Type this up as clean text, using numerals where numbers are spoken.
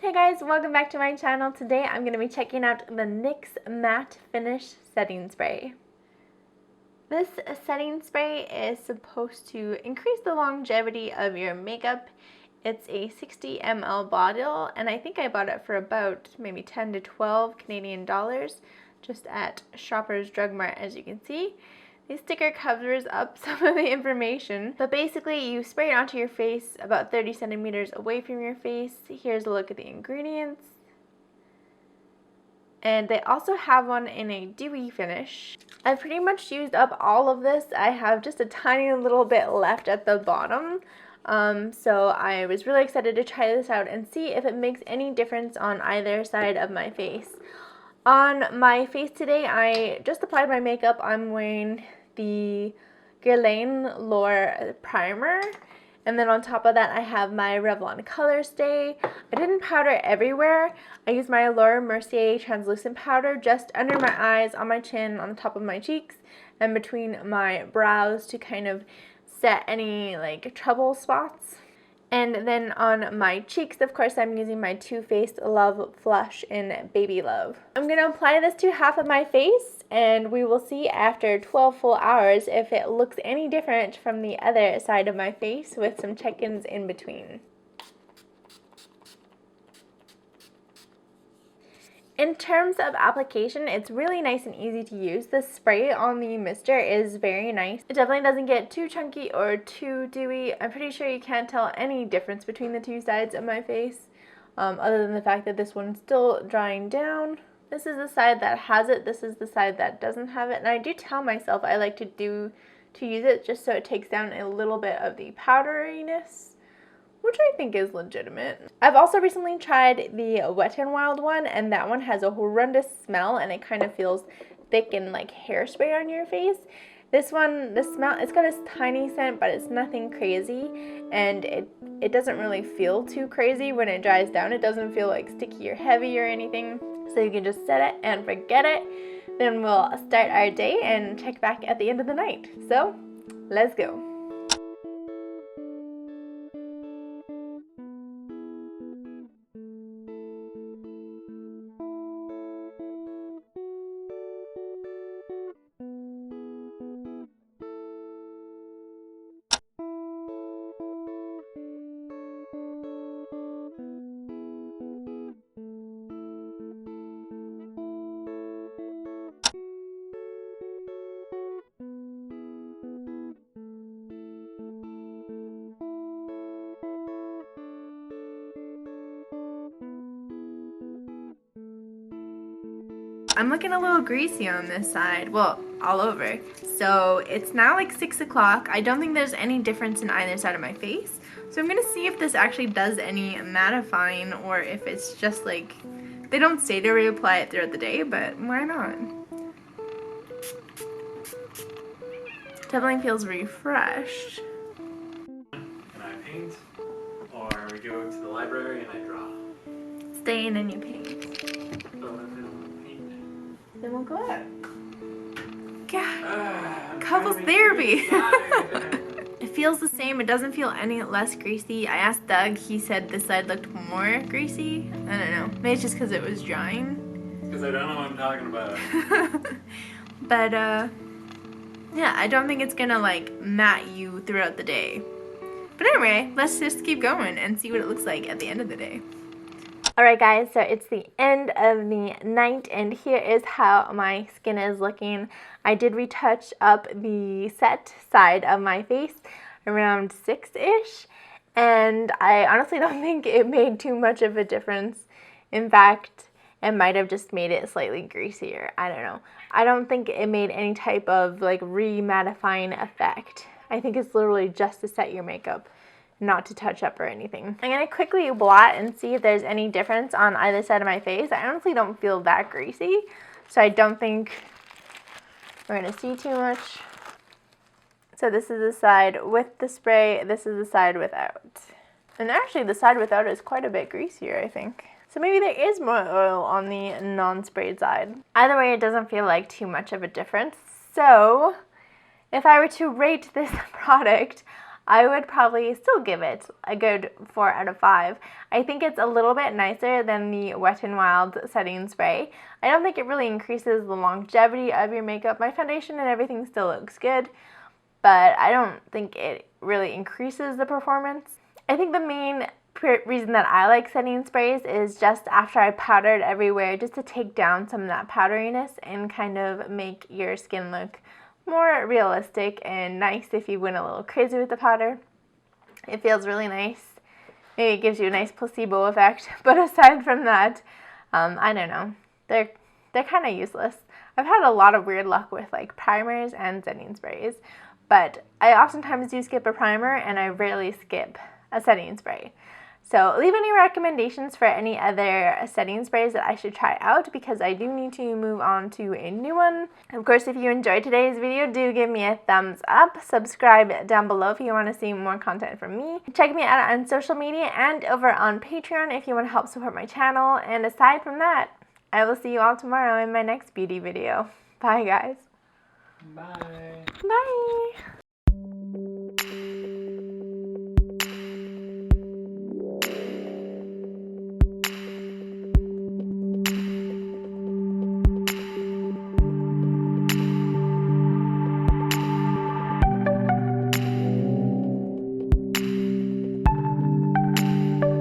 Hey guys, welcome back to my channel. Today I'm going to be checking out the NYX Matte Finish Setting Spray. This setting spray is supposed to increase the longevity of your makeup. It's a 60 ml bottle and I think I bought it for about maybe 10 to 12 Canadian dollars just at Shoppers Drug Mart, as you can see. The sticker covers up some of the information, but basically you spray it onto your face about 30 centimeters away from your face. Here's a look at the ingredients. And they also have one in a dewy finish. I've pretty much used up all of this. I have just a tiny little bit left at the bottom. So I was really excited to try this out and see if it makes any difference on either side of my face. On my face today, I just applied my makeup. I'm wearing the Guerlain L'Or primer, and then on top of that I have my Revlon Color Stay. I didn't powder everywhere. I used my Laura Mercier translucent powder just under my eyes, on my chin, on the top of my cheeks, and between my brows to kind of set any like trouble spots. And then on my cheeks, of course, I'm using my Too Faced Love Flush in Baby Love. I'm going to apply this to half of my face, and we will see after 12 full hours if it looks any different from the other side of my face with some check-ins in between. In terms of application, it's really nice and easy to use. The spray on the mister is very nice. It definitely doesn't get too chunky or too dewy. I'm pretty sure you can't tell any difference between the two sides of my face, other than the fact that this one's still drying down. This is the side that has it, this is the side that doesn't have it, and I do tell myself I like to use it just so it takes down a little bit of the powderiness, which I think is legitimate. I've also recently tried the Wet n Wild one, and that one has a horrendous smell and it kind of feels thick and like hairspray on your face. This one, the smell, it's got a tiny scent, but it's nothing crazy, and it doesn't really feel too crazy when it dries down. It doesn't feel like sticky or heavy or anything, so you can just set it and forget it. Then we'll start our day and check back at the end of the night. So, let's go. I'm looking a little greasy on this side, well, all over. So it's now like 6 o'clock. I don't think there's any difference in either side of my face. So I'm gonna see if this actually does any mattifying, or if it's just like, they don't say to reapply it throughout the day, but why not? Definitely feels refreshed. And I paint, or we go to the library and I draw. Stay in and you paint. Then we'll go out. God, couples therapy. It feels the same. It doesn't feel any less greasy. I asked Doug. He said this side looked more greasy. I don't know. Maybe it's just because it was drying. Because I don't know what I'm talking about. But, yeah, I don't think it's gonna, like, matte you throughout the day. But anyway, let's just keep going and see what it looks like at the end of the day. Alright guys, so it's the end of the night, and here is how my skin is looking. I did retouch up the set side of my face around 6-ish, and I honestly don't think it made too much of a difference. In fact, it might have just made it slightly greasier. I don't know. I don't think it made any type of like re-mattifying effect. I think it's literally just to set your makeup, not to touch up or anything. I'm gonna quickly blot and see if there's any difference on either side of my face. I honestly don't feel that greasy, so I don't think we're gonna see too much. So this is the side with the spray, this is the side without. And actually the side without is quite a bit greasier, I think. So maybe there is more oil on the non-sprayed side. Either way, it doesn't feel like too much of a difference. So if I were to rate this product, I would probably still give it a good 4 out of 5. I think it's a little bit nicer than the Wet n Wild setting spray. I don't think it really increases the longevity of your makeup. My foundation and everything still looks good, but I don't think it really increases the performance. I think the main reason that I like setting sprays is just after I powdered everywhere, just to take down some of that powderiness and kind of make your skin look more realistic and nice if you went a little crazy with the powder. It feels really nice. Maybe it gives you a nice placebo effect, but aside from that, I don't know. They're kind of useless. I've had a lot of weird luck with like primers and setting sprays, but I oftentimes do skip a primer and I rarely skip a setting spray. So leave any recommendations for any other setting sprays that I should try out, because I do need to move on to a new one. Of course, if you enjoyed today's video, do give me a thumbs up. Subscribe down below if you want to see more content from me. Check me out on social media and over on Patreon if you want to help support my channel. And aside from that, I will see you all tomorrow in my next beauty video. Bye, guys. Bye. Bye.